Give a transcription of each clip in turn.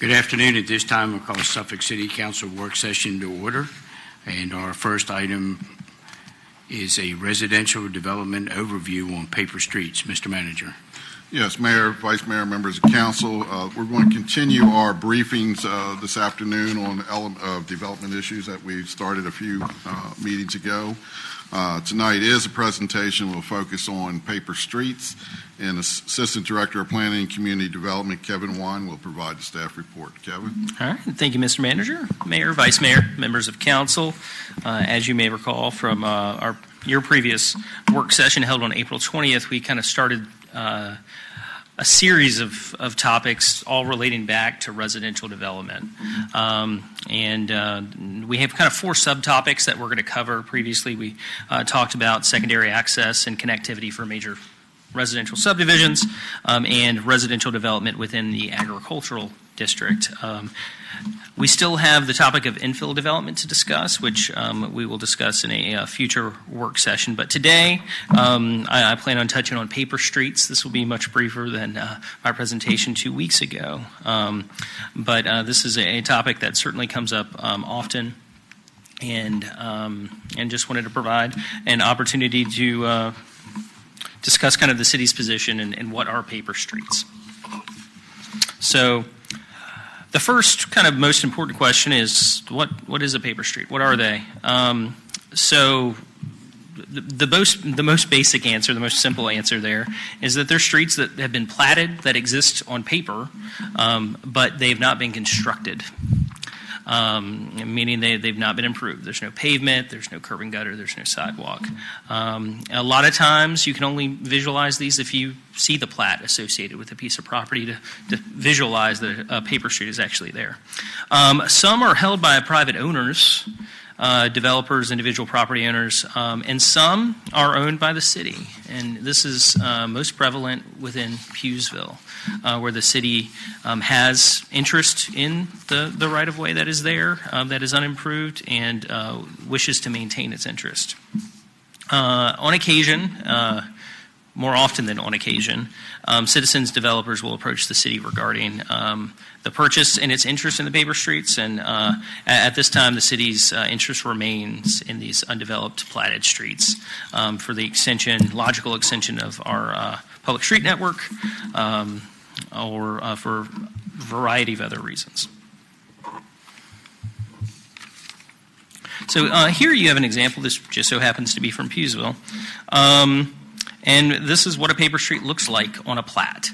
Good afternoon. At this time, we'll call Suffolk City Council work session to order. And our first item is a residential development overview on paper streets. Mr. Manager. Yes, Mayor, Vice Mayor, members of council. We're going to continue our briefings this afternoon on development issues that we started a few meetings ago. Tonight is a presentation. We'll focus on paper streets, and Assistant Director of Planning and Community Development, Kevin Wan, will provide the staff report. Kevin? All right. Thank you, Mr. Manager, Mayor, Vice Mayor, members of council. As you may recall from your previous work session held on April 20th, we kind of started a series of topics all relating back to residential development. And we have kind of four subtopics that we're going to cover. Previously, we talked about secondary access and connectivity for major residential subdivisions and residential development within the agricultural district. We still have the topic of infill development to discuss, which we will discuss in a future work session. But today, I plan on touching on paper streets. This will be much briefer than my presentation 2 weeks ago. But this is a topic that certainly comes up often, and just wanted to provide an opportunity to discuss kind of the city's position and what are paper streets. So the first kind of most important question is what is a paper street? What are they? So the most basic answer, the most simple answer there is that they're streets that have been platted that exist on paper, but they've not been constructed. Meaning they've not been improved. There's no pavement, there's no curb and gutter, there's no sidewalk. A lot of times you can only visualize these if you see the plat associated with a piece of property to visualize that a paper street is actually there. Some are held by private owners, developers, individual property owners, and some are owned by the city. And this is most prevalent within Pughesville, where the city has interest in the right-of-way that is there, that is unimproved, and wishes to maintain its interest. On occasion, more often than on occasion, citizens, developers will approach the city regarding the purchase and its interest in the paper streets, and at this time the city's interest remains in these undeveloped platted streets for the logical extension of our public street network, or for a variety of other reasons. So here you have an example. This just so happens to be from Pughesville. And this is what a paper street looks like on a plat.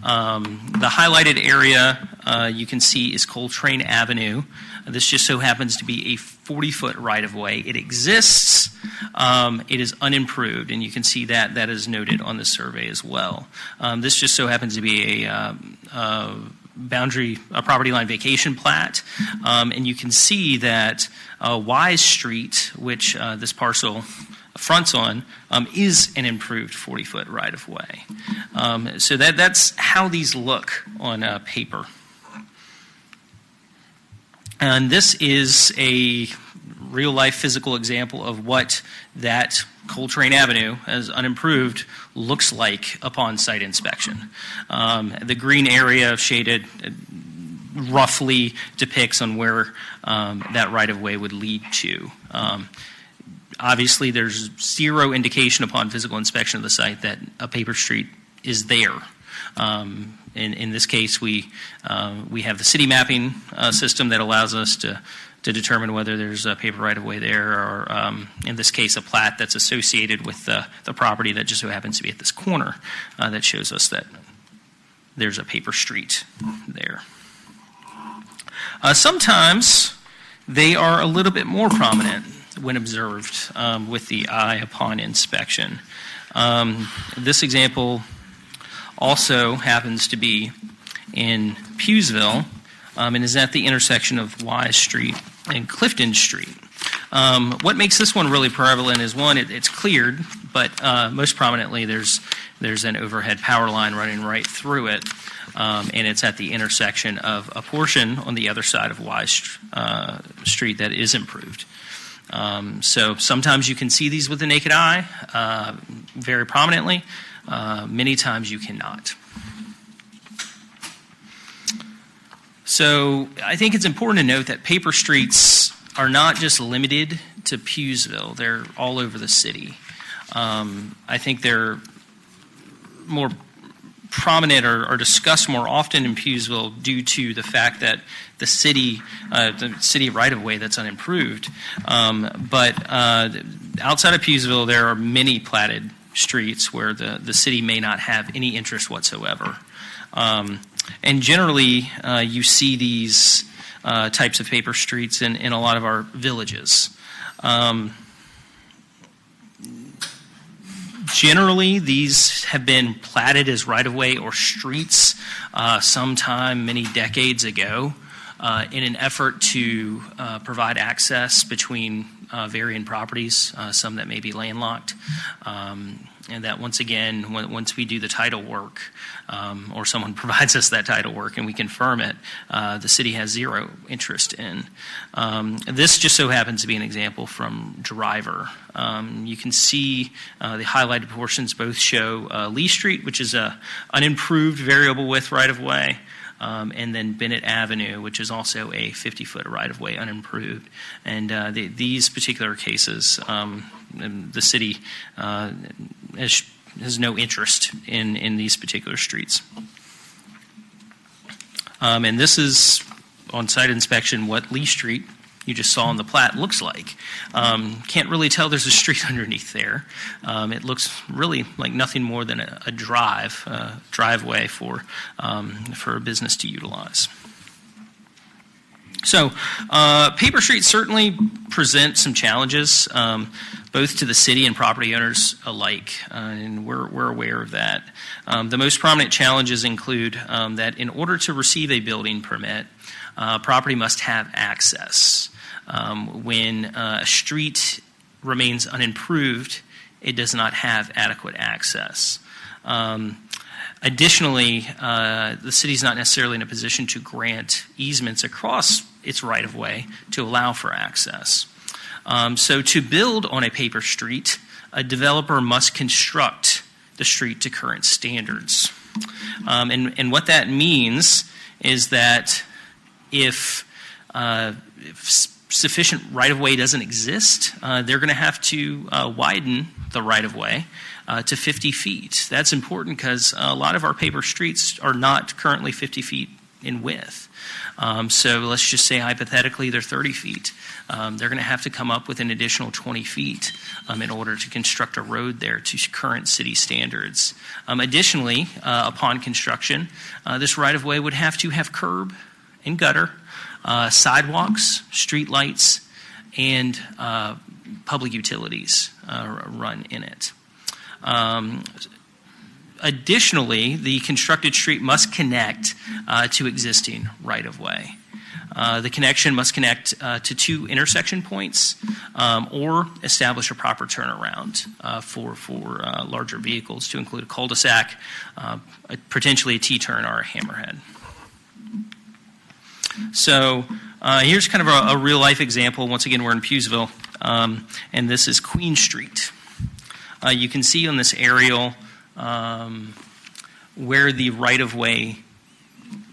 The highlighted area you can see is Coltrane Avenue. This just so happens to be a 40-foot right-of-way. It exists. It is unimproved, and you can see that is noted on the survey as well. This just so happens to be a property line vacation plat, and you can see that Wise Street, which this parcel fronts on, is an improved 40-foot right-of-way. So that's how these look on paper. And this is a real-life physical example of what that Coltrane Avenue, as unimproved, looks like upon site inspection. The green area shaded roughly depicts on where that right-of-way would lead to. Obviously, there's zero indication upon physical inspection of the site that a paper street is there. In this case, we have the city mapping system that allows us to determine whether there's a paper right-of-way there, or in this case, a plat that's associated with the property that just so happens to be at this corner that shows us that there's a paper street there. Sometimes they are a little bit more prominent when observed with the eye upon inspection. This example also happens to be in Pughesville and is at the intersection of Wise Street and Clifton Street. What makes this one really prevalent is, one, it's cleared, but most prominently there's an overhead power line running right through it, and it's at the intersection of a portion on the other side of Wise Street that is improved. So sometimes you can see these with the naked eye very prominently. Many times you cannot. So I think it's important to note that paper streets are not just limited to Pughsville. They're all over the city. I think they're more prominent or discussed more often in Pughsville due to the fact that the city right-of-way that's unimproved. But outside of Pughsville, there are many platted streets where the city may not have any interest whatsoever. And generally, you see these types of paper streets in a lot of our villages. Generally, these have been platted as right-of-way or streets sometime many decades ago in an effort to provide access between varying properties, some that may be landlocked. And that once again, once we do the title work, or someone provides us that title work and we confirm it, the city has zero interest in. This just so happens to be an example from Driver. You can see the highlighted portions both show Lee Street, which is a unimproved variable width right-of-way, and then Bennett Avenue, which is also a 50-foot right-of-way unimproved. And these particular cases, the city has no interest in these particular streets. And this is on-site inspection what Lee Street, you just saw on the plat, looks like. Can't really tell there's a street underneath there. It looks really like nothing more than a driveway for a business to utilize. So paper streets certainly present some challenges, both to the city and property owners alike, and we're aware of that. The most prominent challenges include that in order to receive a building permit, property must have access. When a street remains unimproved, it does not have adequate access. Additionally, the city is not necessarily in a position to grant easements across its right-of-way to allow for access. So to build on a paper street, a developer must construct the street to current standards. And what that means is that if sufficient right-of-way doesn't exist, they're going to have to widen the right-of-way to 50 feet. That's important because a lot of our paper streets are not currently 50 feet in width. So let's just say hypothetically they're 30 feet. They're going to have to come up with an additional 20 feet in order to construct a road there to current city standards. Additionally, upon construction, this right-of-way would have to have curb and gutter, sidewalks, street lights, and public utilities run in it. Additionally, the constructed street must connect to existing right-of-way. The connection must connect to two intersection points or establish a proper turnaround for larger vehicles to include a cul-de-sac, potentially a T-turn or a hammerhead. So here's kind of a real-life example. Once again, we're in Pughsville, and this is Queen Street. You can see on this aerial where the right-of-way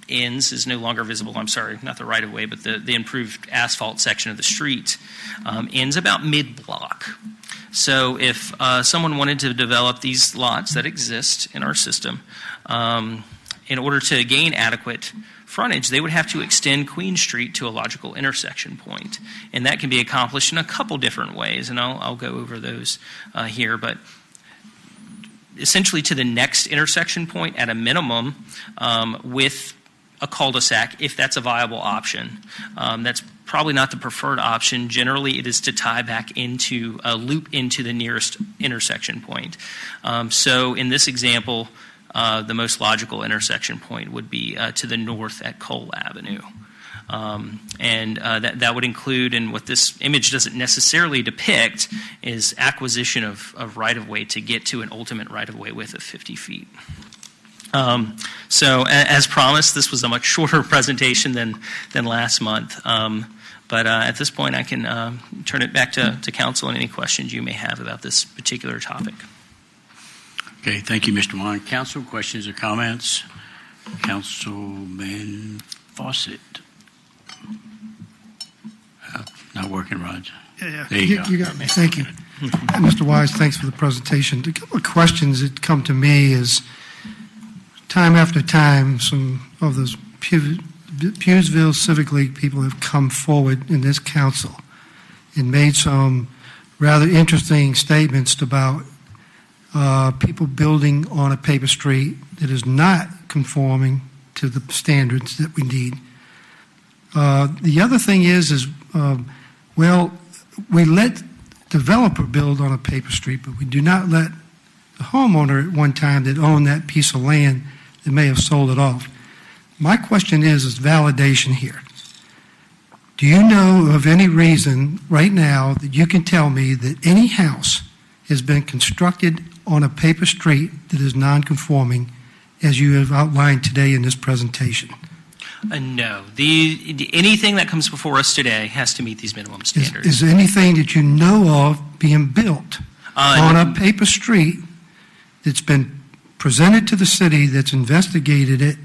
ends is no longer visible. I'm sorry, not the right-of-way, but the improved asphalt section of the street ends about mid-block. So if someone wanted to develop these lots that exist in our system, in order to gain adequate frontage, they would have to extend Queen Street to a logical intersection point. And that can be accomplished in a couple different ways, and I'll go over those here. But essentially to the next intersection point at a minimum with a cul-de-sac, if that's a viable option. That's probably not the preferred option. Generally, it is to tie back into a loop into the nearest intersection point. So in this example, the most logical intersection point would be to the north at Cole Avenue. And that would include, and what this image doesn't necessarily depict, is acquisition of right-of-way to get to an ultimate right-of-way width of 50 feet. So as promised, this was a much shorter presentation than last month. But at this point, I can turn it back to council and any questions you may have about this particular topic. Okay, thank you, Mr. Wine. Council, questions or comments? Councilman faucet. Not working, Roger. Yeah, There you go. You got me. Thank you. And Mr. Wise, thanks for the presentation. A couple of questions that come to me is, time after time, some of those Pewsville Civic League people have come forward in this council and made some rather interesting statements about people building on a paper street that is not conforming to the standards that we need. The other thing is well, we let developer build on a paper street, but we do not let the homeowner at one time that owned that piece of land that may have sold it off. My question is validation here. Do you know of any reason right now that you can tell me that any house has been constructed on a paper street that is non-conforming, as you have outlined today in this presentation? No. Anything that comes before us today has to meet these minimum standards. Is there anything that you know of being built on a paper street that's been presented to the city, that's investigated it,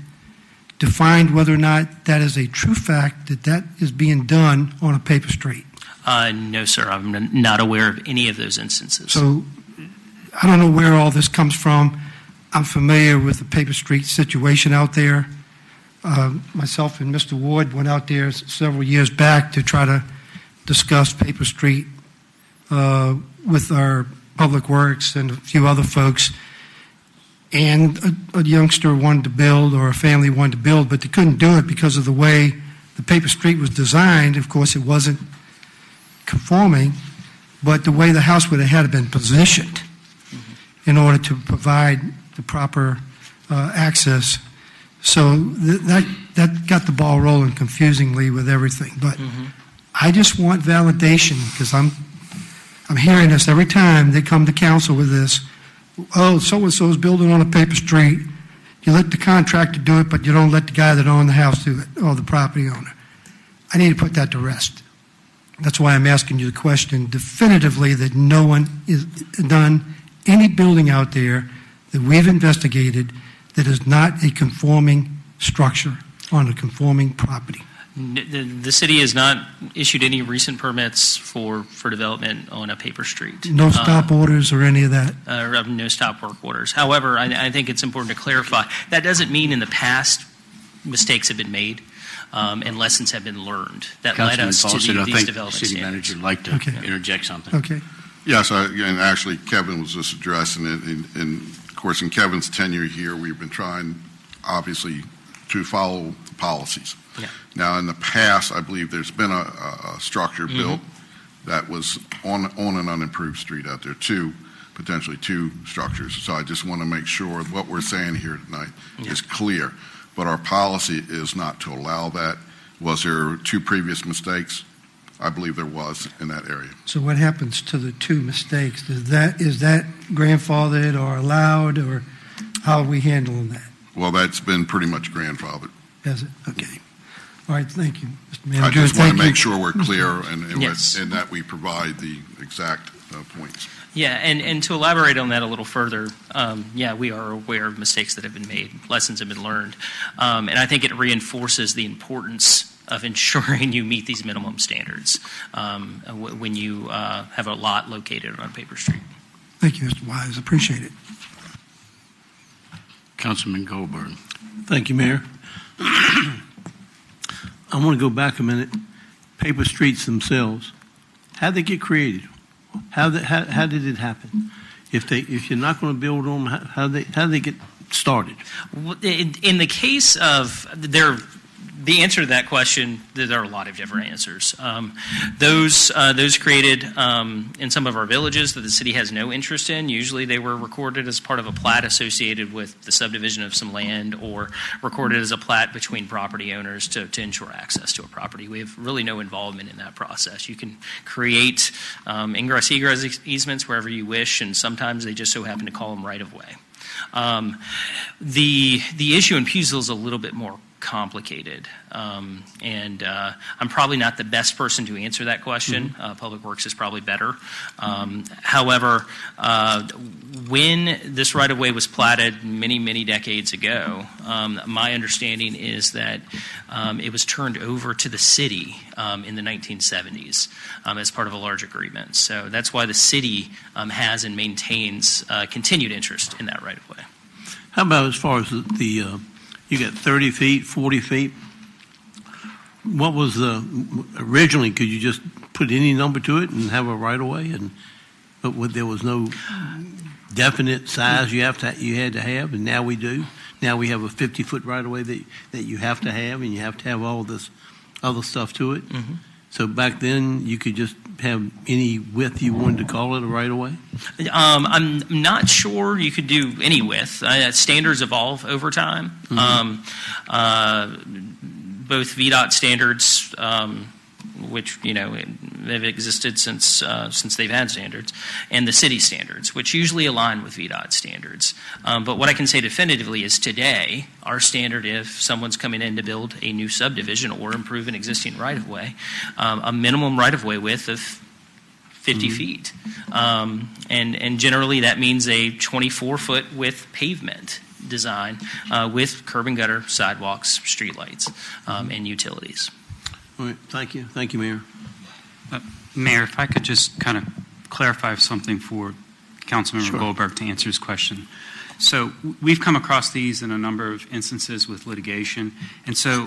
to find whether or not that is a true fact that that is being done on a paper street? No, sir. I'm not aware of any of those instances. So I don't know where all this comes from. I'm familiar with the paper street situation out there. Myself and Mr. Ward went out there several years back to try to discuss paper street with our Public Works and a few other folks. And a youngster wanted to build, or a family wanted to build, but they couldn't do it because of the way the paper street was designed. Of course, it wasn't conforming, but the way the house would have had been positioned in order to provide the proper access. So that got the ball rolling confusingly with everything. But I just want validation, because I'm hearing this every time they come to council with this. Oh, so-and-so is building on a paper street. You let the contractor do it, but you don't let the guy that owned the house do it, or the property owner. I need to put that to rest. That's why I'm asking you the question definitively, that no one has done any building out there that we've investigated that is not a conforming structure on a conforming property. The city has not issued any recent permits for development on a paper street. No stop orders or any of that? No stop work orders. However, I think it's important to clarify, that doesn't mean in the past mistakes have been made and lessons have been learned that led us to these development standards. I think the city manager would like to interject something. Okay. Yes, and actually Kevin was just addressing it. And of course, in Kevin's tenure here, we've been trying, obviously, to follow the policies. Yeah. Now, in the past, I believe there's been a structure built that was on an unimproved street out there, potentially two structures. So I just want to make sure what we're saying here tonight is clear. But our policy is not to allow that. Was there two previous mistakes? I believe there was in that area. So what happens to the two mistakes? Is that grandfathered or allowed, or how are we handling that? Well, that's been pretty much grandfathered. Has it? Okay. All right, thank you, Mr. Manager. I just want to make sure we're clear and that we provide the exact points. Yeah, and to elaborate on that a little further, we are aware of mistakes that have been made. Lessons have been learned. And I think it reinforces the importance of ensuring you meet these minimum standards when you have a lot located on a paper street. Thank you, Mr. Wise. Appreciate it. Councilman Goldberg. Thank you, Mayor. I want to go back a minute. Paper streets themselves, how did they get created? How did it happen? If you're not going to build on them, how did they get started? In the case of the answer to that question, there are a lot of different answers. Those created in some of our villages that the city has no interest in. Usually they were recorded as part of a plat associated with the subdivision of some land, or recorded as a plat between property owners to ensure access to a property. We have really no involvement in that process. You can create ingress-egress easements wherever you wish, and sometimes they just so happen to call them right-of-way. The issue in Pewsville is a little bit more complicated. And I'm probably not the best person to answer that question. Public Works is probably better. However, when this right-of-way was platted many, many decades ago, my understanding is that it was turned over to the city in the 1970s as part of a large agreement. So that's why the city has and maintains continued interest in that right-of-way. How about as far as you got 30 feet, 40 feet? What was originally, could you just put any number to it and have a right-of-way? But there was no definite size you had to have, and now we do. Now we have a 50-foot right-of-way that you have to have, and you have to have all this other stuff to it. Mm-hmm. So back then, you could just have any width you wanted to call it a right-of-way? I'm not sure you could do any width. Standards evolve over time. Both VDOT standards, which they've existed since they've had standards, and the city standards, which usually align with VDOT standards. But what I can say definitively is today, our standard, if someone's coming in to build a new subdivision or improve an existing right-of-way, a minimum right-of-way width of 50 feet. And generally that means a 24-foot width pavement design with curb and gutter, sidewalks, streetlights, and utilities. All right, thank you. Thank you, Mayor. Mayor, if I could just kind of clarify something for Councilmember Sure. Goldberg to answer his question. So we've come across these in a number of instances with litigation, and so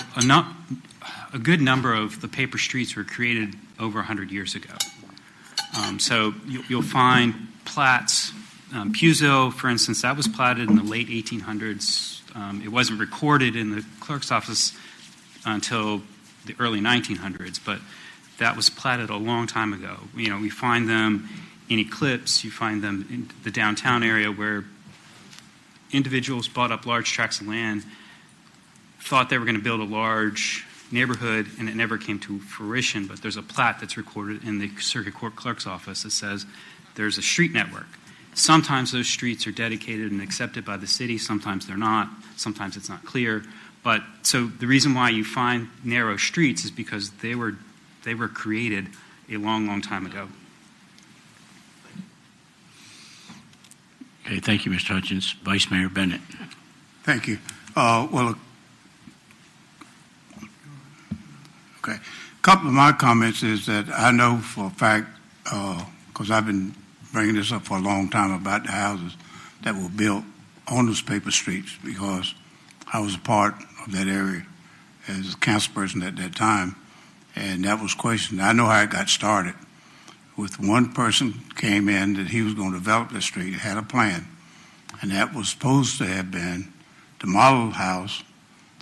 a good number of the paper streets were created over 100 years ago. So you'll find plats. Puesville, for instance, that was platted in the late 1800s. It wasn't recorded in the clerk's office until the early 1900s, but that was platted a long time ago. We find them in Eclipse. You find them in the downtown area where individuals bought up large tracts of land, thought they were going to build a large neighborhood, and it never came to fruition. But there's a plat that's recorded in the circuit court clerk's office that says there's a street network. Sometimes those streets are dedicated and accepted by the city. Sometimes they're not. Sometimes it's not clear. But so the reason why you find narrow streets is because they were created a long, long time ago. Okay, thank you, Mr. Hutchins. Vice Mayor Bennett. Thank you. Okay. A couple of my comments is that I know for a fact, because I've been bringing this up for a long time about the houses that were built on those paper streets, because I was a part of that area as a council person at that time, and that was questioned. I know how it got started. With one person came in that he was going to develop the street, had a plan, and that was supposed to have been the model house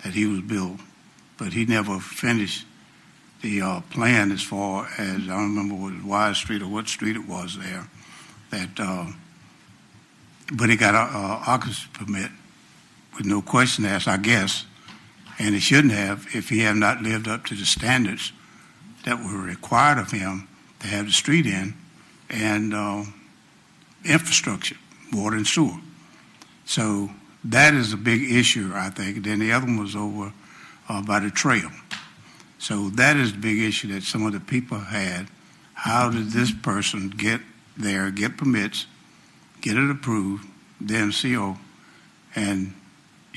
that he was built, but he never finished the plan as far as, I don't remember what Wise Street or what street it was there, but he got an occupancy permit with no question asked, I guess, and he shouldn't have if he had not lived up to the standards that were required of him to have the street in and infrastructure, water and sewer. So that is a big issue, I think. Then the other one was over by the trail. So that is the big issue that some of the people had. How did this person get there, get permits, get it approved, then CO, and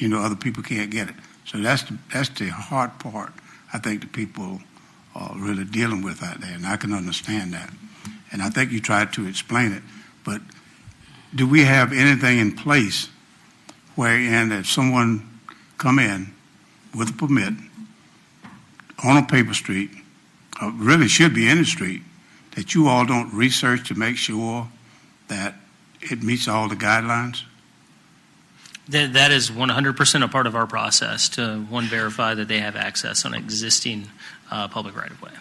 other people can't get it. So that's the hard part. I think the people are really dealing with out there, and I can understand that. And I think you tried to explain it, but do we have anything in place wherein if someone come in with a permit on a paper street, really should be in the street, that you all don't research to make sure that it meets all the guidelines? That is 100% a part of our process to, one, verify that they have access on existing public right-of-way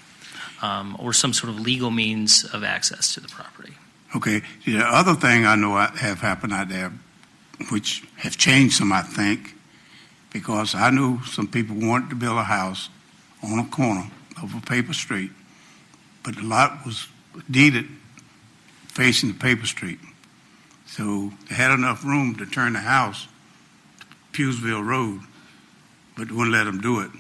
or some sort of legal means of access to the property. Okay. The other thing I know have happened out there, which have changed some, I think, because I knew some people wanted to build a house on a corner of a paper street, but the lot was deeded facing the paper street. So they had enough room to turn the house to Puesville Road, but wouldn't let them do it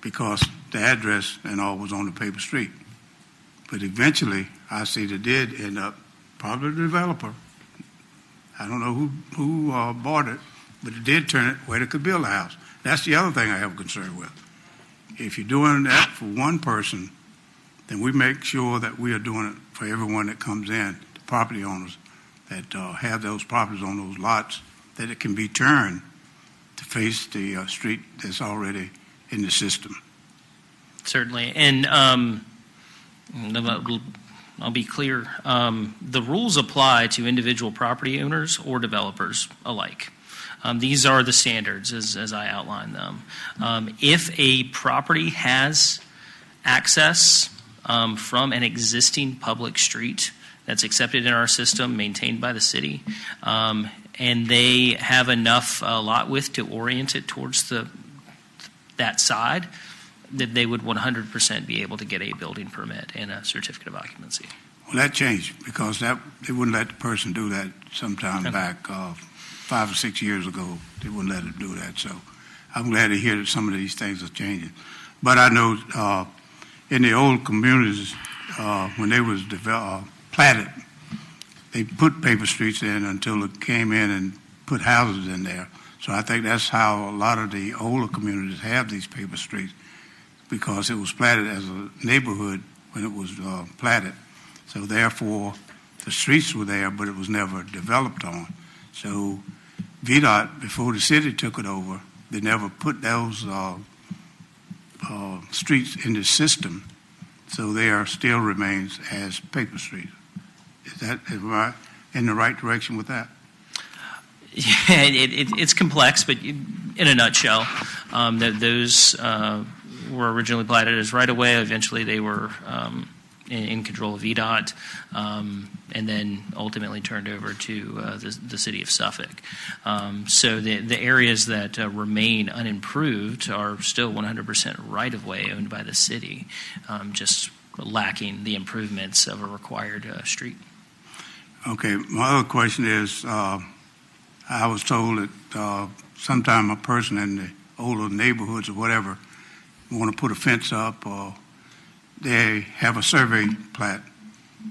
because the address and all was on the paper street. But eventually, I see they did end up, probably the developer. I don't know who bought it, but it did turn it where they could build a house. That's the other thing I have a concern with. If you're doing that for one person, then we make sure that we are doing it for everyone that comes in, the property owners that have those properties on those lots, that it can be turned to face the street that's already in the system. Certainly. And I'll be clear. The rules apply to individual property owners or developers alike. These are the standards as I outline them. If a property has access from an existing public street that's accepted in our system, maintained by the city, and they have enough lot width to orient it towards that side, that they would 100% be able to get a building permit and a certificate of occupancy. Well, that changed because they wouldn't let the person do that sometime back 5 or 6 years ago. They wouldn't let them do that. So I'm glad to hear that some of these things are changing. But I know in the old communities, when they was platted, they put paper streets in until it came in and put houses in there. So I think that's how a lot of the older communities have these paper streets, because it was platted as a neighborhood when it was platted. So therefore, the streets were there, but it was never developed on. So VDOT, before the city took it over, they never put those streets in the system, so they are still remains as paper streets. Am I in the right direction with that? Yeah, it's complex, but in a nutshell, those were originally platted as right-of-way. Eventually, they were in control of VDOT, and then ultimately turned over to the city of Suffolk. So the areas that remain unimproved are still 100% right-of-way owned by the city, just lacking the improvements of a required street. Okay, my other question is, I was told that sometime a person in the older neighborhoods or whatever want to put a fence up, or they have a survey plat,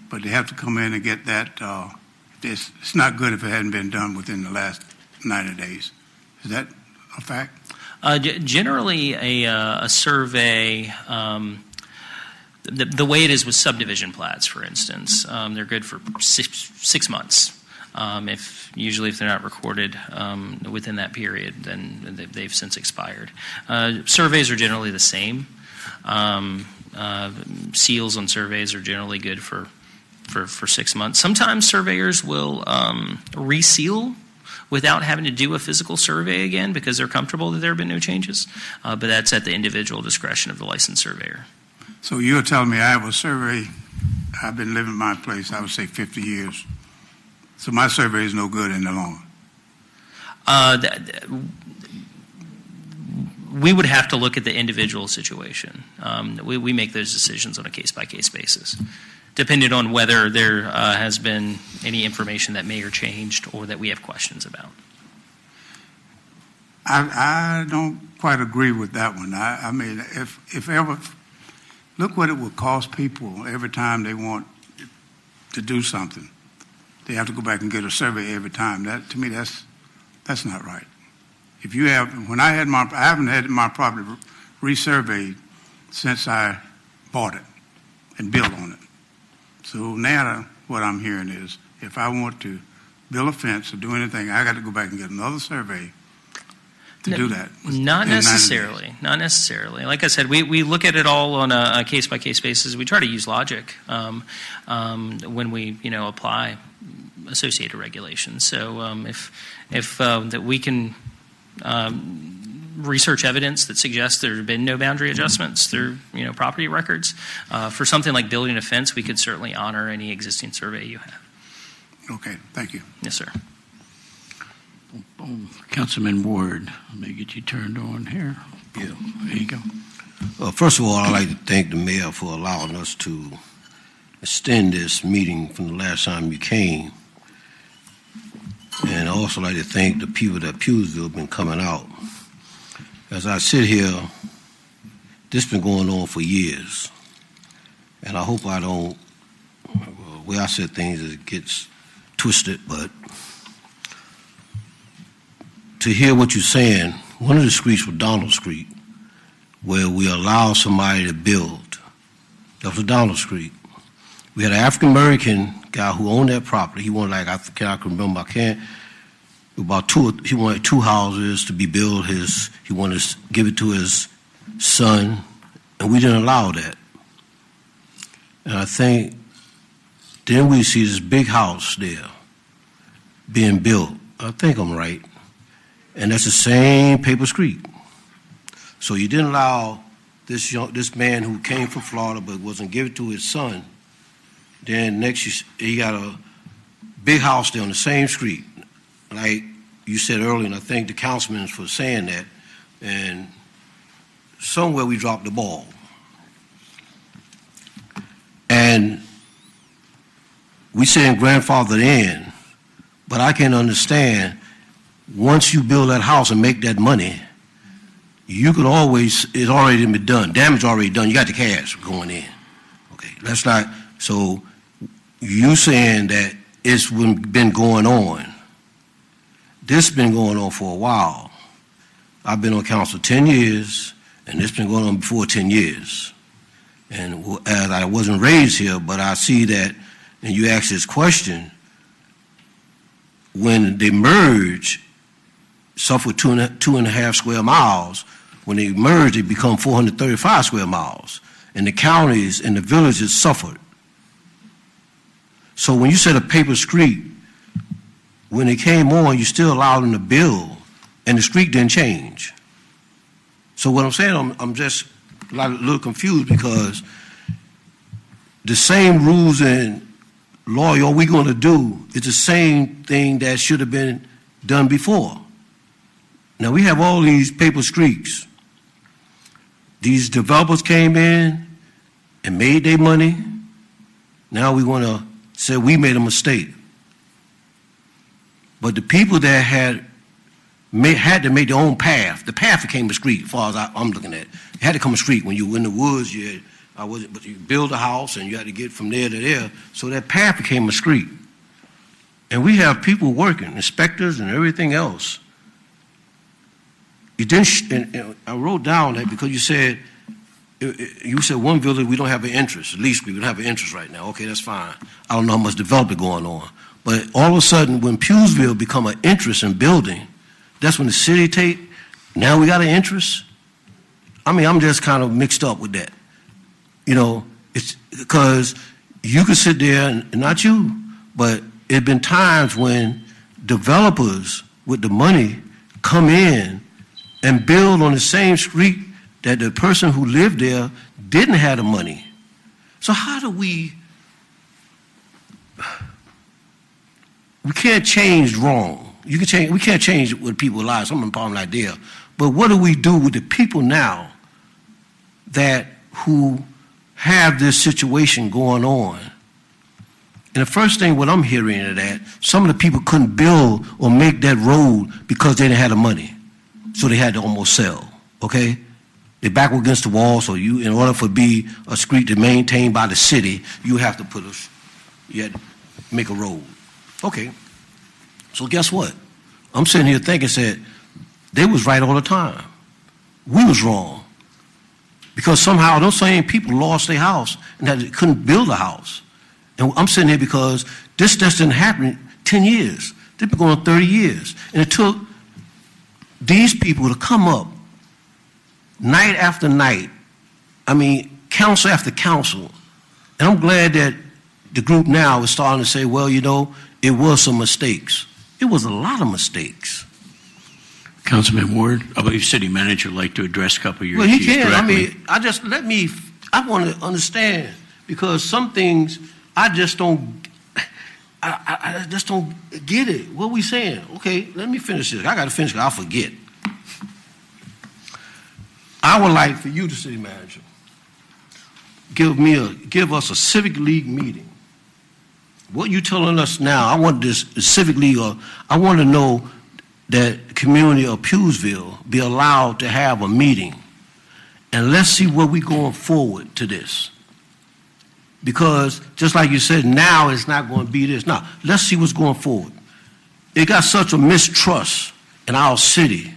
but they have to come in and get that. It's not good if it hadn't been done within the last 90 days. Is that a fact? Generally, a survey, the way it is with subdivision plats, for instance, they're good for 6 months. If they're not recorded within that period, then they've since expired. Surveys are generally the same. Seals on surveys are generally good for 6 months. Sometimes surveyors will reseal without having to do a physical survey again because they're comfortable that there have been no changes. But that's at the individual discretion of the licensed surveyor. So you're telling me I have a survey, I've been living my place, I would say 50 years. So my survey is no good any longer. We would have to look at the individual situation. We make those decisions on a case-by-case basis, depending on whether there has been any information that may have changed or that we have questions about. I don't quite agree with that one. I mean, if ever, look what it would cost people every time they want to do something. They have to go back and get a survey every time. That, to me, that's not right. If you have, I haven't had my property resurveyed since I bought it and built on it. So now what I'm hearing is, if I want to build a fence or do anything, I got to go back and get another survey to do that. Not necessarily. Not necessarily. Like I said, we look at it all on a case-by-case basis. We try to use logic when we apply associated regulations. So if that we can research evidence that suggests there have been no boundary adjustments through property records for something like building a fence, we could certainly honor any existing survey you have. Okay, thank you. Yes, sir. Councilman Ward, let me get you turned on here. Yeah. There you go. First of all, I'd like to thank the mayor for allowing us to extend this meeting from the last time you came. And I'd also like to thank the people that Pewsville have been coming out. as I sit here, this been going on for years, and I hope I don't, the way I said things, it gets twisted, but to hear what you're saying, one of the streets was Donald Street, where we allowed somebody to build. That was Donald Street. We had an African-American guy who owned that property. He wanted, like, I can remember, he wanted 2 houses to be built. He wanted to give it to his son, and we didn't allow that. And I think then we see this big house there being built. I think I'm right. And that's the same paper street. So you didn't allow this man who came from Florida but wasn't given to his son. Then next he got a big house there on the same street. Like you said earlier, and I thank the councilman for saying that. And somewhere we dropped the ball. And we saying grandfathered in, but I can understand once you build that house and make that money, you can always, it's already been done. Damage already done. You got the cash going in. Okay, that's not, so you saying that it's been going on. This has been going on for a while. I've been on council 10 years, and it's been going on before 10 years. And as I wasn't raised here, but I see that, and you asked this question, when they merge, Suffolk 2.5 square miles, when they merge, they become 435 square miles. And the counties and the villages suffered. So when you said a paper street, when it came on, you still allowed them to build, and the street didn't change. So what I'm saying, I'm just a little confused because the same rules and law all we're going to do is the same thing that should have been done before. Now we have all these paper streets. These developers came in and made their money. Now we want to say we made a mistake. But the people that had to make their own path. The path became a street, as far as I'm looking at it. It had to come a street. When you were in the woods, but you build a house and you had to get from there to there. So that path became a street. And we have people working, inspectors and everything else. You didn't. And I wrote down that because you said one village we don't have an interest. At least we don't have an interest right now. Okay, that's fine. I don't know how much development going on. But all of a sudden, when Pewsville become an interest in building, that's when the city take. Now we got an interest. I mean, I'm just kind of mixed up with that. You know, it's because you could sit there and not you, but it been times when developers with the money come in and build on the same street that the person who lived there didn't have the money. So how do we can't change wrong. We can't change with people's lives. I'm a problem idea. But what do we do with the people now who have this situation going on? And the first thing what I'm hearing is that some of the people couldn't build or make that road because they didn't have the money. So they had to almost sell, okay? They're back against the wall, so in order for it to be a street to maintained by the city, you have to you had to make a road. Okay, so guess what? I'm sitting here thinking, said, they was right all the time. We was wrong. Because somehow those same people lost their house and they couldn't build a house. And I'm sitting here because this just didn't happen 10 years. They've been going on 30 years. And it took these people to come up night after night, I mean, council after council. And I'm glad that the group now is starting to say, well, you know, it was some mistakes. It was a lot of mistakes. Councilman Ward, I believe city manager would like to address a couple of your issues. Well, he can. Directly. I mean, I want to understand because some things I just don't get it. What are we saying? Okay, let me finish this. I got to finish because I'll forget. I would like for you, the city manager, give us a civic league meeting. What you telling us now, I want this civic league, I want to know that the community of Pewsville be allowed to have a meeting, and let's see where we going forward to this. Because just like you said, now it's not going to be this. Now, let's see what's going forward. It got such a mistrust in our city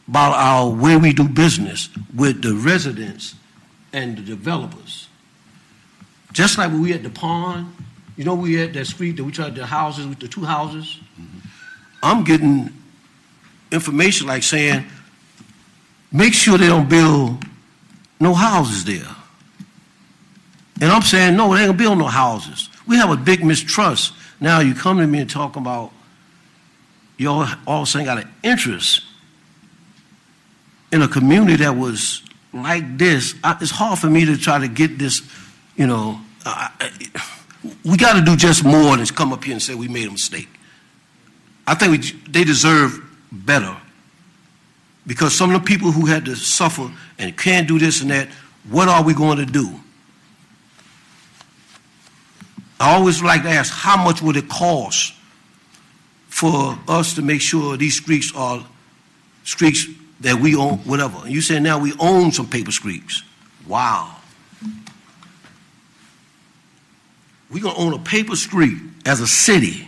about our way we do business with the residents and the developers. Just like when we at the pond, you know, we at that street that we tried the houses with the two houses. I'm getting information like saying, make sure they don't build no houses there. And I'm saying, no, they ain't gonna build no houses. We have a big mistrust. Now you come to me and talk about you all of a sudden got an interest in a community that was like this. It's hard for me to try to get this, you know, we got to do just more than come up here and say we made a mistake. I think they deserve better, because some of the people who had to suffer and can't do this and that, what are we going to do? I always like to ask, how much would it cost for us to make sure these streets are streets that we own, whatever? And you say now we own some paper streets. Wow. We're going to own a paper street as a city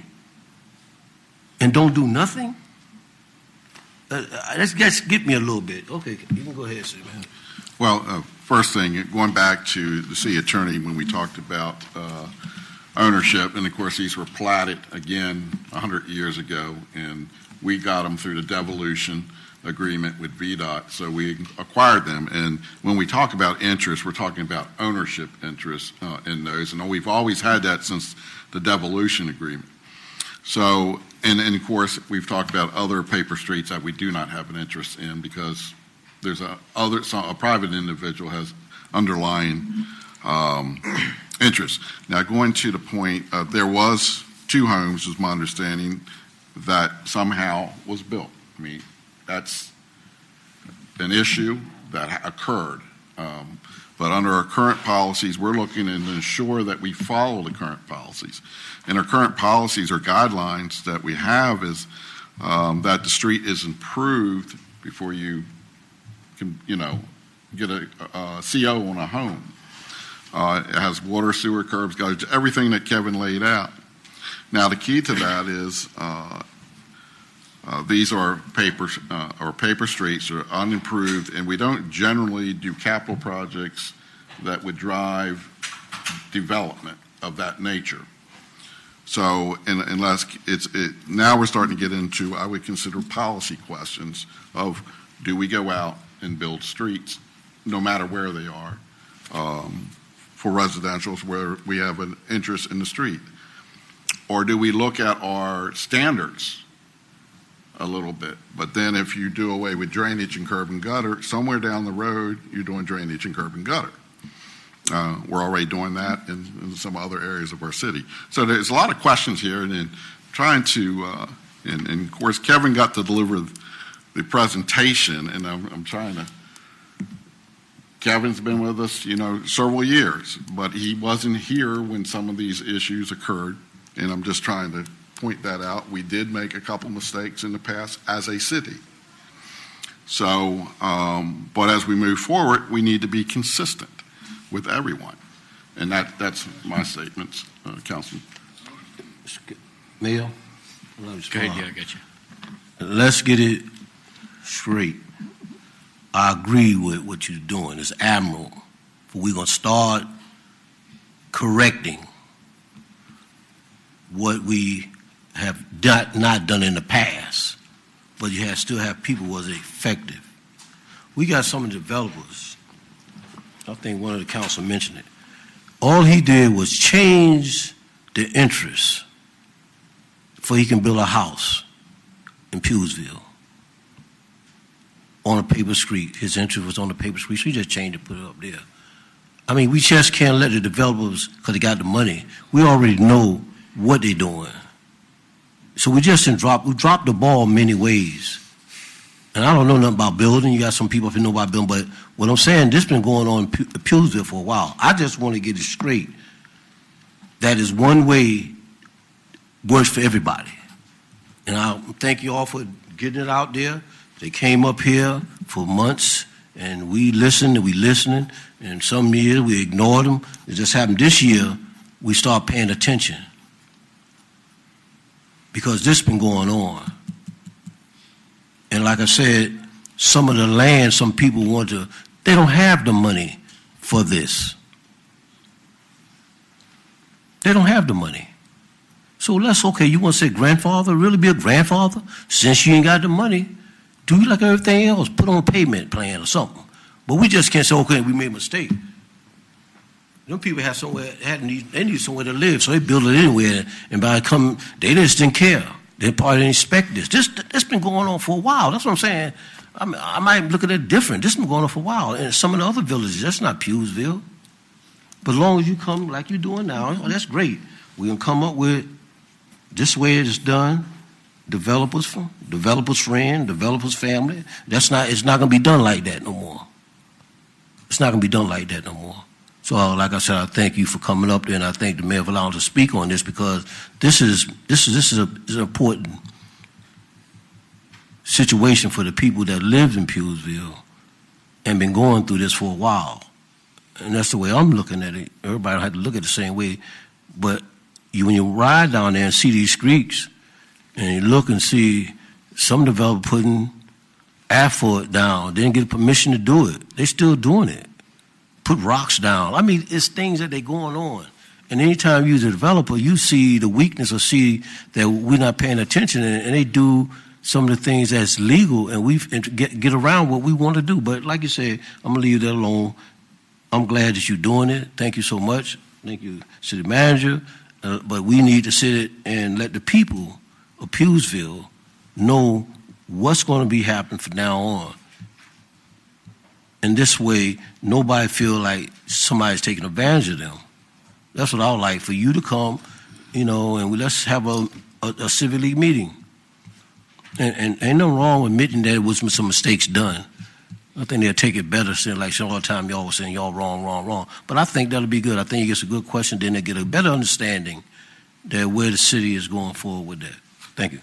and don't do nothing? Let's get me a little bit. Okay, you can go ahead, sir. Well, first thing, going back to the city attorney when we talked about ownership, and of course these were platted again 100 years ago, and we got them through the devolution agreement with VDOT, so we acquired them. And when we talk about interest, we're talking about ownership interest in those, and we've always had that since the devolution agreement. So, and of course, we've talked about other paper streets that we do not have an interest in because there's a private individual has underlying interest. Now, going to the point, there was 2 homes, is my understanding, that somehow was built. I mean, that's an issue that occurred. But under our current policies, we're looking to ensure that we follow the current policies. And our current policies or guidelines that we have is that the street is improved before you can, you know, get a CO on a home. It has water, sewer, curbs, gutters, everything that Kevin laid out. Now, the key to that is these are paper streets, are unimproved, and we don't generally do capital projects that would drive development of that nature. So, unless now we're starting to get into, I would consider policy questions of, do we go out and build streets, no matter where they are, for residentials where we have an interest in the street? Or do we look at our standards a little bit? But then if you do away with drainage and curb and gutter, somewhere down the road, you're doing drainage and curb and gutter. We're already doing that in some other areas of our city. So there's a lot of questions here, and then trying to, and of course, Kevin got to deliver the presentation, and I'm trying to, Kevin's been with us, you know, several years, but he wasn't here when some of these issues occurred, and I'm just trying to point that out. We did make a couple mistakes in the past as a city. So, but as we move forward, we need to be consistent with everyone. And that's my statements, Councilman. Mayor? Go ahead, yeah, I got you. Let's get it straight. I agree with what you're doing. It's admirable. We're going to start correcting what we have not done in the past, but you still have people who was effective. We got some of the developers. I think one of the council mentioned it. All he did was change the interest for he can build a house in Pewsville on a paper street. His interest was on the paper street, so he just changed it, put it up there. I mean, we just can't let the developers, because they got the money, we already know what they're doing. So we just dropped the ball many ways. And I don't know nothing about building. You got some people who know about building, but what I'm saying, this been going on in Pewsville for a while. I just want to get it straight. That is one way works for everybody. And I thank you all for getting it out there. They came up here for months, and we listened, and we listening, and some years we ignored them. It just happened this year, we start paying attention. Because this been going on. And like I said, some of the land, some people they don't have the money for this. They don't have the money. So okay, you want to say grandfather, really be a grandfather? Since you ain't got the money, do like everything else, put on a payment plan or something. But we just can't say, okay, we made a mistake. Them people have somewhere, they need somewhere to live, so they build it anywhere. And they just didn't care. They probably didn't expect this. This been going on for a while. That's what I'm saying. I might look at it different. This been going on for a while. And some of the other villages, that's not Pewsville. But as long as you come like you're doing now, that's great. We can come up with this way it's done. Developers friend, developers family. It's not going to be done like that no more. It's not going to be done like that no more. So, like I said, I thank you for coming up there, and I thank the mayor for allowing us to speak on this, because this is an important situation for the people that live in Pewsville and been going through this for a while. And that's the way I'm looking at it. Everybody don't have to look at it the same way. But when you ride down there and see these streets, and you look and see some developer putting asphalt down, didn't get permission to do it. They still doing it. Put rocks down. I mean, it's things that they going on. And anytime you're a developer, you see the weakness or see that we're not paying attention, and they do some of the things that's legal, and we get around what we want to do. But like you said, I'm going to leave that alone. I'm glad that you're doing it. Thank you so much. Thank you, city manager. But we need to sit and let the people of Pewsville know what's going to be happening from now on. And this way, nobody feel like somebody's taking advantage of them. That's what I would like, for you to come, and let's have a civic league meeting. And ain't no wrong with admitting that it was some mistakes done. I think they'll take it better, saying like all the time y'all was saying y'all wrong. But I think that'll be good. I think it gets a good question, then they get a better understanding that where the city is going forward with that. Thank you.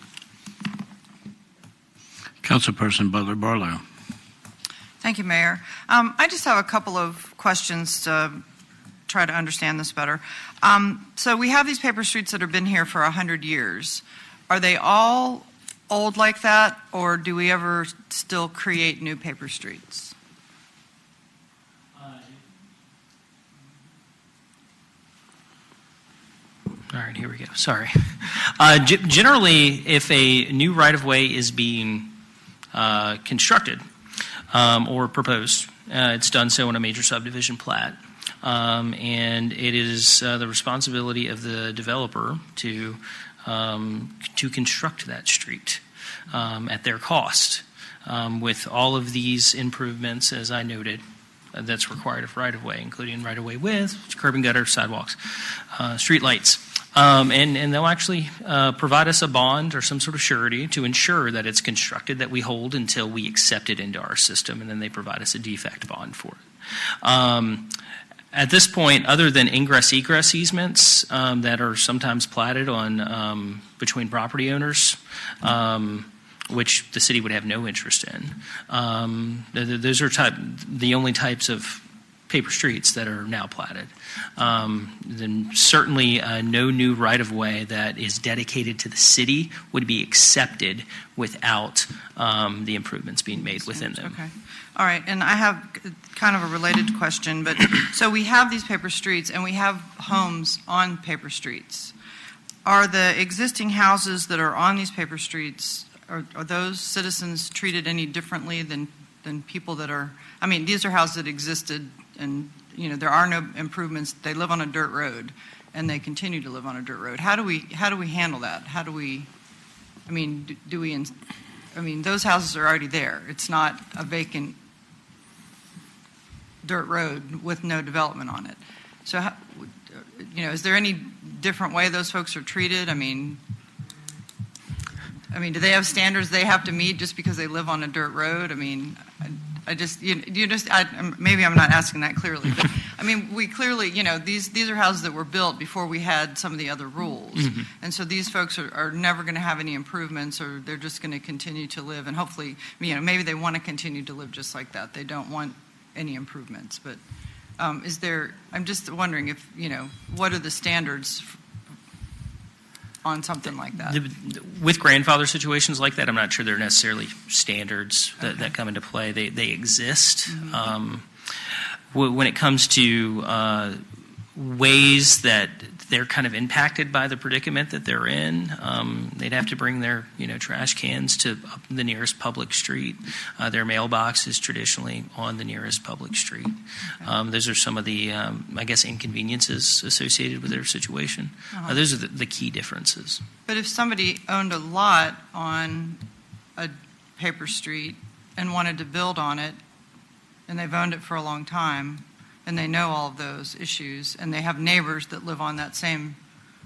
Councilperson Butler Barlow. Thank you, Mayor. I just have a couple of questions to try to understand this better. So we have these paper streets that have been here for 100 years. Are they all old like that, or do we ever still create new paper streets? All right, here we go. Sorry. Generally, if a new right-of-way is being constructed or proposed, it's done so in a major subdivision plat. And it is the responsibility of the developer to construct that street at their cost, with all of these improvements, as I noted, that's required of right-of-way, including right-of-way width, curb and gutter, sidewalks, street lights. And they'll actually provide us a bond or some sort of surety to ensure that it's constructed, that we hold until we accept it into our system, and then they provide us a defect bond for it. At this point, other than ingress-egress easements that are sometimes platted on between property owners, which the city would have no interest in, those are the only types of paper streets that are now platted. Then certainly no new right-of-way that is dedicated to the city would be accepted without the improvements being made within them. Okay. All right, and I have kind of a related question, but so we have these paper streets and we have homes on paper streets. Are the existing houses that are on these paper streets, are those citizens treated any differently than people that are, I mean, these are houses that existed and, there are no improvements. They live on a dirt road and they continue to live on a dirt road. How do we handle that? How do we, those houses are already there. It's not a vacant dirt road with no development on it. So, is there any different way those folks are treated? I mean, do they have standards they have to meet just because they live on a dirt road? I mean, maybe I'm not asking that clearly, but I mean, we clearly, these are houses that were built before we had some of the other rules. And so these folks are never going to have any improvements, or they're just going to continue to live. And hopefully, maybe they want to continue to live just like that. They don't want any improvements. But I'm just wondering if, what are the standards on something like that? With grandfather situations like that, I'm not sure they're necessarily standards that come into play. They exist. When it comes to ways that they're kind of impacted by the predicament that they're in, they'd have to bring their trash cans to the nearest public street. Their mailbox is traditionally on the nearest public street. Those are some of the, I guess, inconveniences associated with their situation. Those are the key differences. But if somebody owned a lot on a paper street and wanted to build on it, and they've owned it for a long time, and they know all of those issues, and they have neighbors that live on that same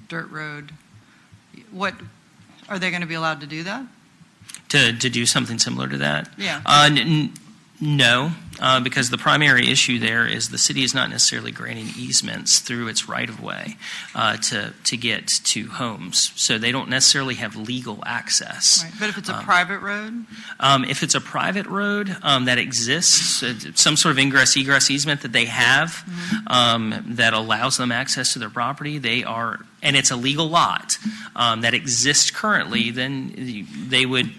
dirt road, what are they going to be allowed to do that? To do something similar to that? Yeah. No, because the primary issue there is the city is not necessarily granting easements through its right-of-way to get to homes. So they don't necessarily have legal access. Right. But if it's a private road? If it's a private road that exists, some sort of ingress-egress easement that they have that allows them access to their property, and it's a legal lot that exists currently, then they would,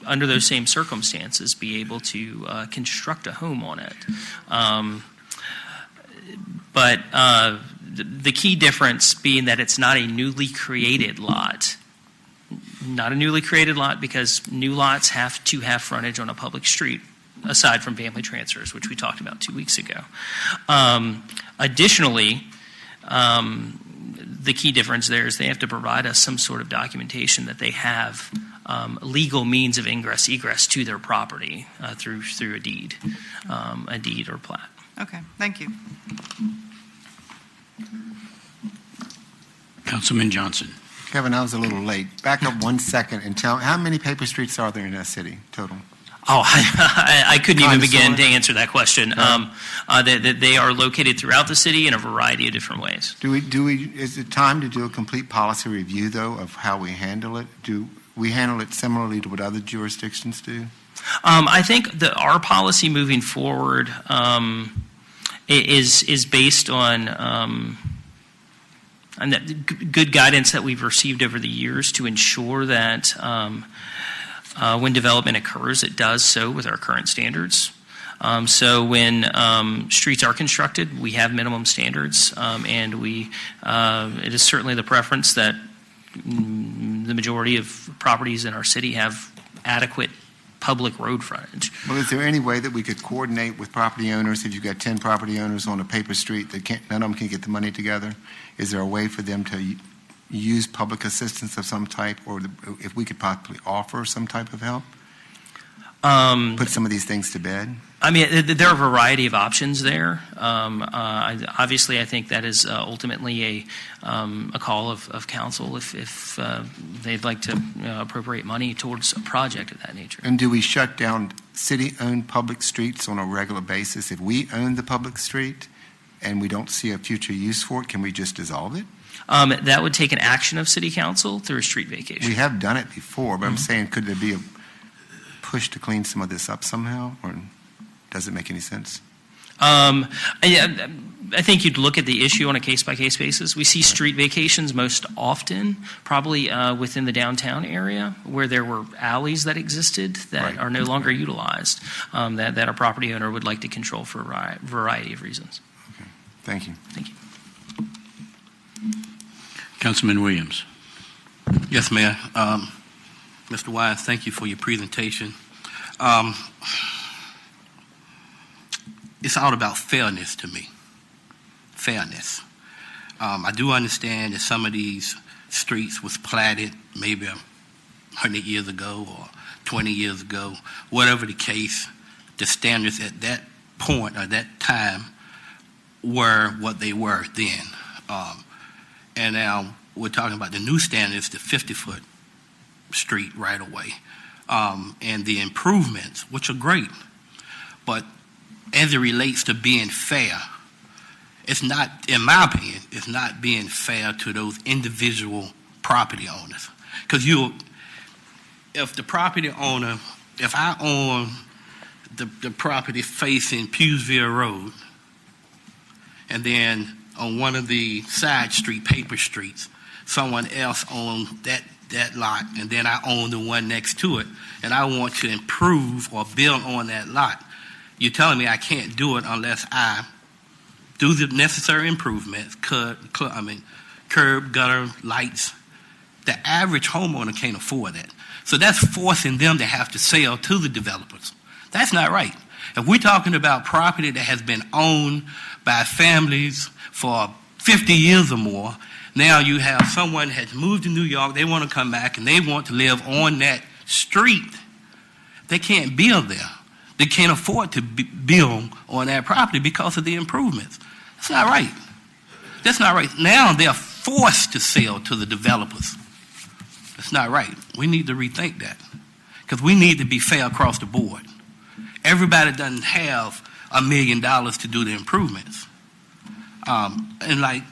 under those same circumstances, be able to construct a home on it. But the key difference being that it's not a newly created lot. Not a newly created lot because new lots have to have frontage on a public street, aside from family transfers, which we talked about 2 weeks ago. Additionally, the key difference there is they have to provide us some sort of documentation that they have legal means of ingress egress to their property through a deed or plat. Okay, thank you. Councilman Johnson. Kevin, I was a little late. Back up 1 second and tell me, how many paper streets are there in that city total? Oh, I couldn't even begin to answer that question. They are located throughout the city in a variety of different ways. Is it time to do a complete policy review, though, of how we handle it? Do we handle it similarly to what other jurisdictions do? I think that our policy moving forward is based on that good guidance that we've received over the years to ensure that when development occurs, it does so with our current standards. So when streets are constructed, we have minimum standards, and it is certainly the preference that the majority of properties in our city have adequate public road frontage. Well, is there any way that we could coordinate with property owners? If you've got 10 property owners on a paper street that none of them can get the money together, is there a way for them to use public assistance of some type, or if we could possibly offer some type of help? Put some of these things to bed? I mean, there are a variety of options there. Obviously, I think that is ultimately a call of council if they'd like to appropriate money towards a project of that nature. And do we shut down city-owned public streets on a regular basis? If we own the public street and we don't see a future use for it, can we just dissolve it? That would take an action of city council through a street vacation. We have done it before, but I'm saying, could there be a push to clean some of this up somehow, or does it make any sense? I think you'd look at the issue on a case-by-case basis. We see street vacations most often, probably within the downtown area, where there were alleys that existed that are no longer utilized, that a property owner would like to control for a variety of reasons. Okay. Thank you. Thank you. Councilman Williams. Yes, Mayor. Mr. Wise, thank you for your presentation. It's all about fairness to me. Fairness. I do understand that some of these streets was platted maybe 100 years ago or 20 years ago. Whatever the case, the standards at that point or that time were what they were then. And now we're talking about the new standards, the 50-foot street right away, and the improvements, which are great. But as it relates to being fair, it's not, in my opinion, it's not being fair to those individual property owners. Because if the property owner, if I own the property facing Pewsville Road, and then on one of the side street, paper streets, someone else owns that lot, and then I own the one next to it, and I want to improve or build on that lot, you're telling me I can't do it unless I do the necessary improvements, curb, gutter, lights. The average homeowner can't afford that. So that's forcing them to have to sell to the developers. That's not right. If we're talking about property that has been owned by families for 50 years or more, now you have someone has moved to New York, they want to come back, and they want to live on that street. They can't build there. They can't afford to build on that property because of the improvements. That's not right. That's not right. Now they're forced to sell to the developers. That's not right. We need to rethink that because we need to be fair across the board. Everybody doesn't have $1 million to do the improvements. And like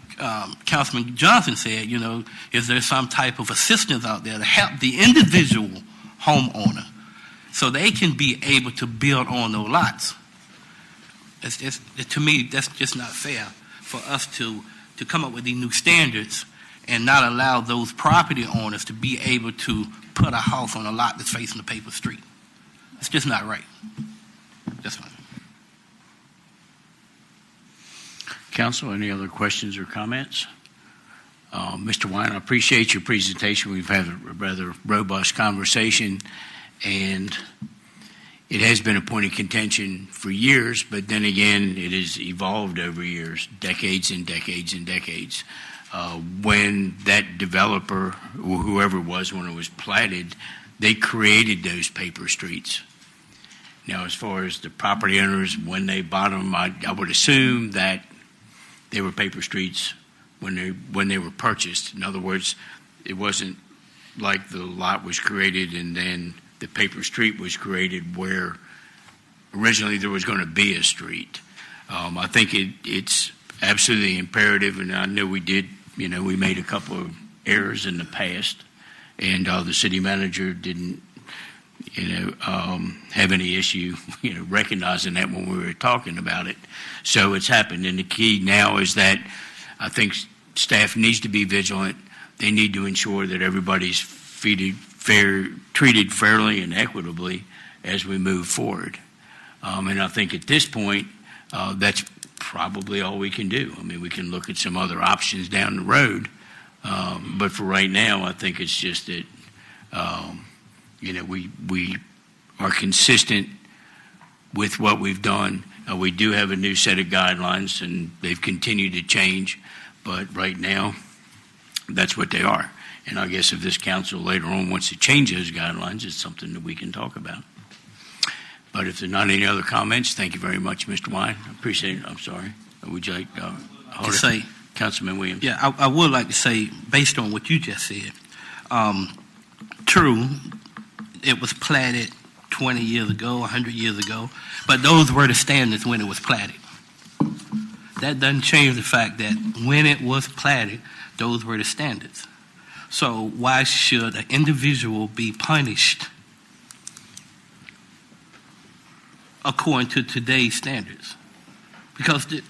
Councilman Johnson said, is there some type of assistance out there to help the individual homeowner so they can be able to build on those lots? To me, that's just not fair for us to come up with these new standards and not allow those property owners to be able to put a house on a lot that's facing the paper street. It's just not right. That's fine. Council, any other questions or comments? Mr. Wine, I appreciate your presentation. We've had a rather robust conversation, and it has been a point of contention for years, but then again, it has evolved over years, decades and decades and decades. When that developer, or whoever it was when it was platted, they created those paper streets. Now, as far as the property owners, when they bought them, I would assume that they were paper streets when they were purchased. In other words, it wasn't like the lot was created and then the paper street was created where originally there was going to be a street. I think it's absolutely imperative, and I know we did, we made a couple of errors in the past, and the city manager didn't, have any issue, recognizing that when we were talking about it. So it's happened, and the key now is that I think staff needs to be vigilant. They need to ensure that everybody's treated fairly and equitably as we move forward. And I think at this point, that's probably all we can do. I mean, we can look at some other options down the road, but for right now, I think it's just that, we are consistent with what we've done. We do have a new set of guidelines, and they've continued to change, but right now, that's what they are. And I guess if this council later on wants to change those guidelines, it's something that we can talk about. But if there are not any other comments, thank you very much, Mr. Wine. I appreciate it. I'm sorry. Would you like to say, Councilman Williams? Yeah, I would like to say, based on what you just said, true, it was platted 20 years ago, 100 years ago, but those were the standards when it was platted. That doesn't change the fact that when it was platted, those were the standards. So why should an individual be punished according to today's standards? Because the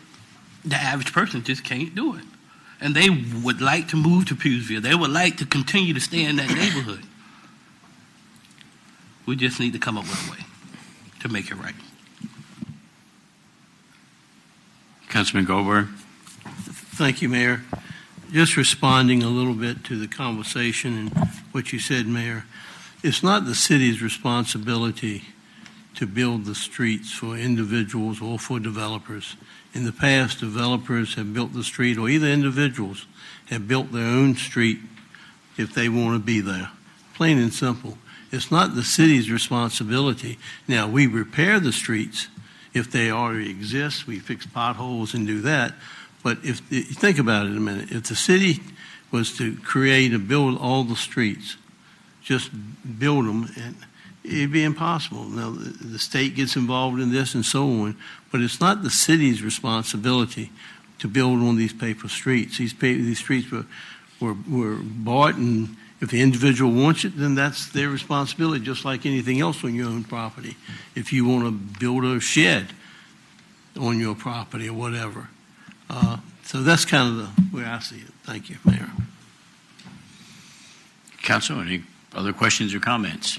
average person just can't do it. And they would like to move to Pewsville. They would like to continue to stay in that neighborhood. We just need to come up with a way to make it right. Councilman Goldberg. Thank you, Mayor. Just responding a little bit to the conversation and what you said, Mayor. It's not the city's responsibility to build the streets for individuals or for developers. In the past, developers have built the street, or either individuals have built their own street if they want to be there. Plain and simple. It's not the city's responsibility. Now, we repair the streets if they already exist. We fix potholes and do that. But if you think about it a minute, if the city was to create and build all the streets, just build them, and it'd be impossible. Now, the state gets involved in this and so on, but it's not the city's responsibility to build on these paper streets. These streets were bought, and if the individual wants it, then that's their responsibility, just like anything else on your own property. If you want to build a shed on your property or whatever. So that's kind of the way I see it. Thank you, Mayor. Council, any other questions or comments?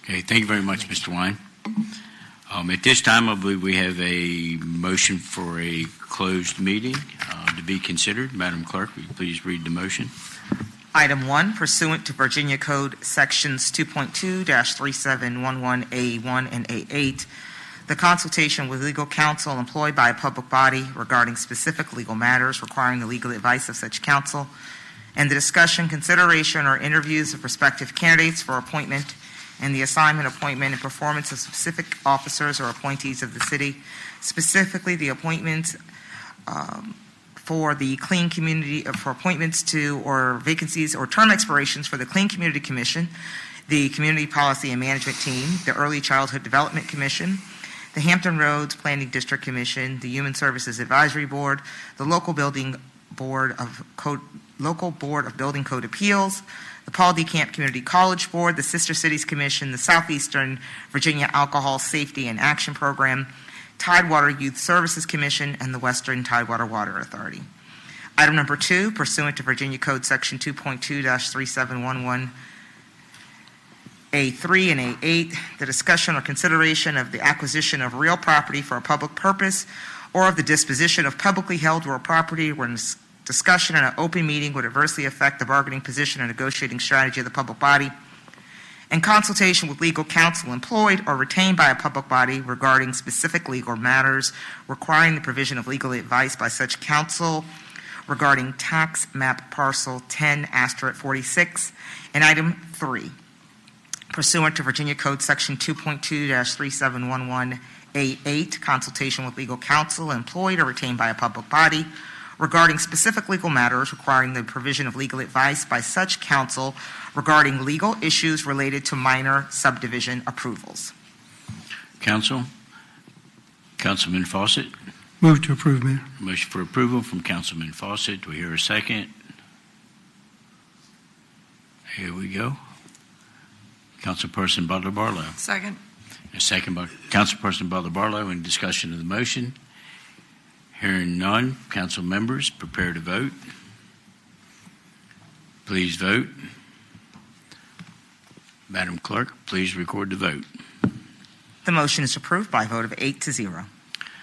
Okay, thank you very much, Mr. Wine. At this time, I believe we have a motion for a closed meeting to be considered. Madam Clerk, will you please read the motion? Item 1, pursuant to Virginia Code Sections 2.2-3711A1 and A8, the consultation with legal counsel employed by a public body regarding specific legal matters requiring the legal advice of such counsel, and the discussion, consideration, or interviews of prospective candidates for appointment and the assignment, appointment, and performance of specific officers or appointees of the city, specifically the appointments for the Clean Community, for appointments to or vacancies or term expirations for the Clean Community Commission, the Community Policy and Management Team, the Early Childhood Development Commission, the Hampton Roads Planning District Commission, the Human Services Advisory Board, the Local Board of Building Code Appeals, the Paul D. Camp Community College Board, the Sister Cities Commission, the Southeastern Virginia Alcohol Safety and Action Program, Tidewater Youth Services Commission, and the Western Tidewater Water Authority. Item number 2, pursuant to Virginia Code Section 2.2-3711A3 and A8, the discussion or consideration of the acquisition of real property for a public purpose or of the disposition of publicly held real property when discussion in an open meeting would adversely affect the bargaining position or negotiating strategy of the public body, and consultation with legal counsel employed or retained by a public body regarding specific legal matters requiring the provision of legal advice by such counsel regarding tax map parcel 10*46. And item 3, pursuant to Virginia Code Section 2.2-3711A8, consultation with legal counsel employed or retained by a public body regarding specific legal matters requiring the provision of legal advice by such counsel regarding legal issues related to minor subdivision approvals. Council? Councilman Fawcett? Move to approve, Mayor. Motion for approval from Councilman Fawcett. Do we hear a second? Here we go. Councilperson Butler Barlow. Second. A second by Councilperson Butler Barlow. In discussion of the motion. Hearing none, council members, prepare to vote. Please vote. Madam Clerk, please record the vote. The motion is approved by a vote of 8-0.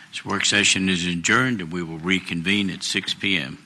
This work session is adjourned, and we will reconvene at 6 p.m.